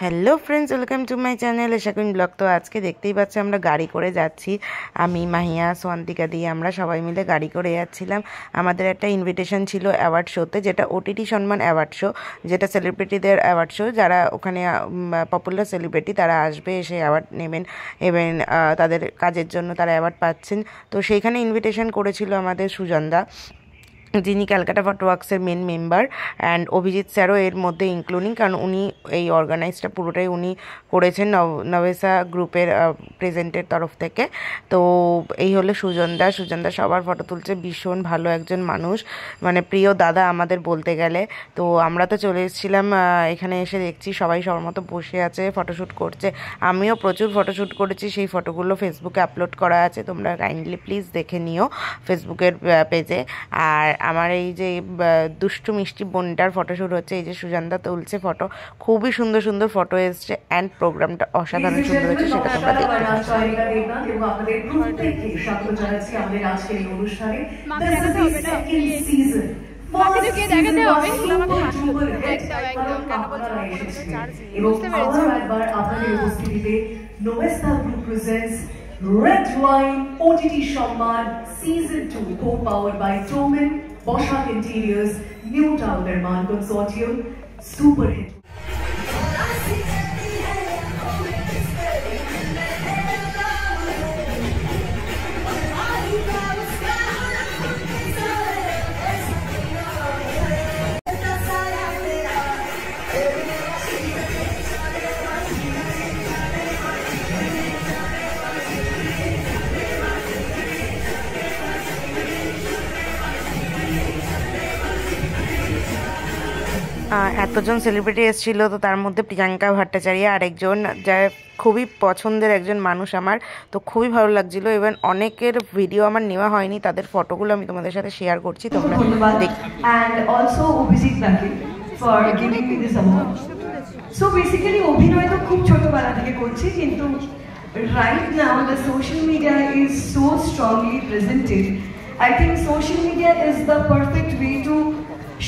Hello friends, welcome to my channel এশাকুন blog. তো আজকে দেখতেই পাচ্ছি আমরা গাড়ি করে যাচ্ছি। আমি, মাহিয়া, সোয়ান্তিকা দিয়ে আমরা সবাই মিলে গাড়ি করে যাচ্ছিলাম। আমাদের একটা ইনভিটেশন ছিল অ্যাওয়ার্ড শোতে, যেটা ওটিটি সম্মান অ্যাওয়ার্ড শো, যেটা সেলিব্রিটিদের অ্যাওয়ার্ড শো। যারা ওখানে পপুলার সেলিব্রিটি তারা আসবে, এসে অ্যাওয়ার্ড নেবেন এবং তাদের কাজের জন্য তারা অ্যাওয়ার্ড পাচ্ছেন। তো সেইখানে ইনভিটেশন করেছিল আমাদের সুজনদা, যিনি ক্যালকাটা ফটোওয়ার্কসের মেন মেম্বার, অ্যান্ড অভিজিৎ স্যারও এর মধ্যে ইনক্লুডিং, কারণ উনি এই অর্গানাইজটা পুরোটাই উনি করেছেন নভেসা গ্রুপের প্রেজেন্টের তরফ থেকে। তো এই হলো সুজনদা সবার ফটো তুলছে, ভীষণ ভালো একজন মানুষ, মানে প্রিয় দাদা আমাদের বলতে গেলে। তো আমরা তো চলে এসেছিলাম, এখানে এসে দেখছি সবাই সবার মতো বসে আছে, ফটোশ্যুট করছে। আমিও প্রচুর ফটোশ্যুট করেছি, সেই ফটোগুলো ফেসবুকে আপলোড করা আছে, তোমরা কাইন্ডলি প্লিজ দেখে নিও ফেসবুকের পেজে। আর আমার এই যে দুষ্টু মিষ্টি বোনটার ফটোশ্যুট হচ্ছে, এই যে সুজনদা তুলছে ফটো, খুবই সুন্দর সুন্দর ফটো এসছে, অ্যান্ড প্রোগ্রামটা অসাধারণ সুন্দর হয়েছে, সেটা তোমরা দেখতে Red Wine OTT Shamman Season 2, co-powered by Toman, Boschak Interiors, New Town Nirman Consortium, super hit. এতজন সেলিব্রিটি এসেছিলো, তো তার মধ্যে প্রিয়াঙ্কা ভট্টাচার্য আরেকজন, যা খুবই পছন্দের একজন মানুষ আমার। তো খুবই ভালো লাগছিলো। ইভেন অনেকের ভিডিও আমার নেওয়া হয়নি, তাদের ফটোগুলো আমি তোমাদের সাথে শেয়ার করছি, তোমরা দেখো। And also অভিজিৎ দাকে for giving me this award. So basically অভিনয় তো খুব ছোটবেলা থেকে করছি, কিন্তু right now the social media is so strongly presented. I think social media is the perfect way to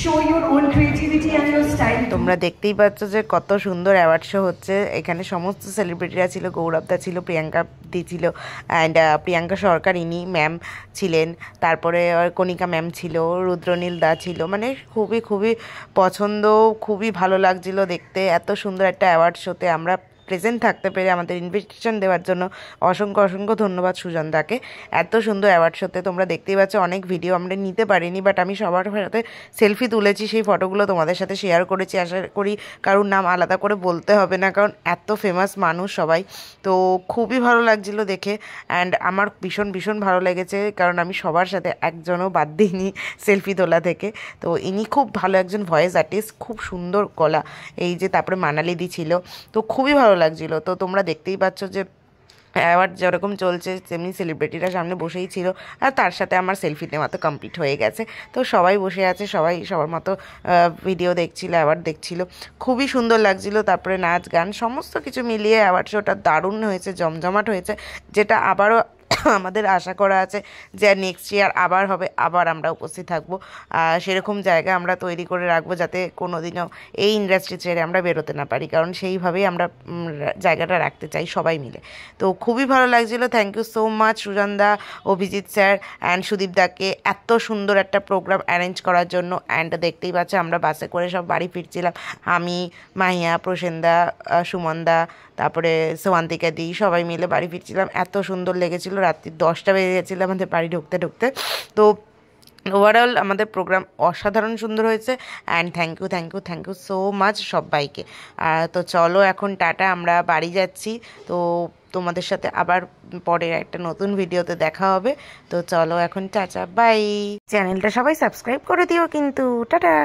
show your own creativity and your style. তোমরা দেখতেই পাচ্ছ যে কত সুন্দর অ্যাওয়ার্ড শো হচ্ছে। এখানে সমস্ত সেলিব্রিটিরা ছিল, গৌরবদা ছিল, প্রিয়াঙ্কা দি ছিল, অ্যান্ড প্রিয়াঙ্কা সরকার ইনি ম্যাম ছিলেন, তারপরে কণিকা ম্যাম ছিল, রুদ্রনীল দা ছিল। মানে খুবই খুবই পছন্দ, খুবই ভালো লাগছিল দেখতে। এত সুন্দর একটা অ্যাওয়ার্ড শোতে আমরা প্রেজেন্ট থাকতে পেরে আমাদের ইনভিটেশন দেওয়ার জন্য অসংখ্য অসংখ্য ধন্যবাদ সুজনদাকে। এত সুন্দর অ্যাওয়ার্ড শোতে তোমরা দেখতেই পাচ্ছ, অনেক ভিডিও আমরা নিতে পারিনি, বাট আমি সবার সাথে সেলফি তুলেছি, সেই ফটোগুলো তোমাদের সাথে শেয়ার করেছি। আশা করি কারোর নাম আলাদা করে বলতে হবে না, কারণ এত ফেমাস মানুষ সবাই। তো খুবই ভালো লাগছিলো দেখে, অ্যান্ড আমার ভীষণ ভীষণ ভালো লেগেছে, কারণ আমি সবার সাথে একজনও বাদ দিইনি সেলফি তোলা থেকে। তো ইনি খুব ভালো একজন ভয়েস আর্টিস্ট, খুব সুন্দর গলা। এই যে তারপরে মানালিদি ছিল, তো খুবই ভালো লাগছিল। তো তোমরা দেখতেই পাচ্ছ যে অ্যাওয়ার্ড যেরকম চলছে তেমনি সেলিব্রিটিরা সামনে বসেই ছিল, আর তার সাথে আমার সেলফি নেওয়া তো কমপ্লিট হয়ে গেছে। তো সবাই বসে আছে, সবাই সবার মতো ভিডিও দেখছিল, অ্যাওয়ার্ড দেখছিল, খুবই সুন্দর লাগছিল। তারপরে নাচ গান সমস্ত কিছু মিলিয়ে অ্যাওয়ার্ড শোটা দারুণ হয়েছে, জমজমাট হয়েছে, যেটা আবারও আমাদের আশা করা আছে যে নেক্সট ইয়ার আবার হবে, আবার আমরা উপস্থিত থাকবো। সেরকম জায়গা আমরা তৈরি করে রাখবো, যাতে কোনো দিনও এই ইন্ডাস্ট্রি ছেড়ে আমরা বেরোতে না পারি, কারণ সেইভাবেই আমরা জায়গাটা রাখতে চাই সবাই মিলে। তো খুবই ভালো লাগছিলো। থ্যাংক ইউ সো মাচ সুজনদা, অভিজিৎ স্যার অ্যান্ড সুদীপ দাকে এত সুন্দর একটা প্রোগ্রাম অ্যারেঞ্জ করার জন্য। অ্যান্ড দেখতেই পাচ্ছ আমরা বাসে করে সব বাড়ি ফিরছিলাম, আমি, মাহিয়া, প্রসেনদা, সুমনদা, তারপরে সোয়ান্তিকা দি, সবাই মিলে বাড়ি ফিরছিলাম। এত সুন্দর লেগেছিলো, রাত্রি 10টা বেজে গেছিলো আমাদের বাড়ি ঢুকতে ঢুকতে। তো ওভারঅল আমাদের প্রোগ্রাম অসাধারণ সুন্দর হয়েছে, and thank you so much সবাইকে। তো চলো এখন টাটা, আমরা বাড়ি যাচ্ছি। তো তোমাদের সাথে আবার পরে একটা নতুন ভিডিওতে দেখা হবে। তো চলো এখন টাটা, বাই। চ্যানেলটা সবাই সাবস্ক্রাইব করে দিও কিন্তু। টাটা।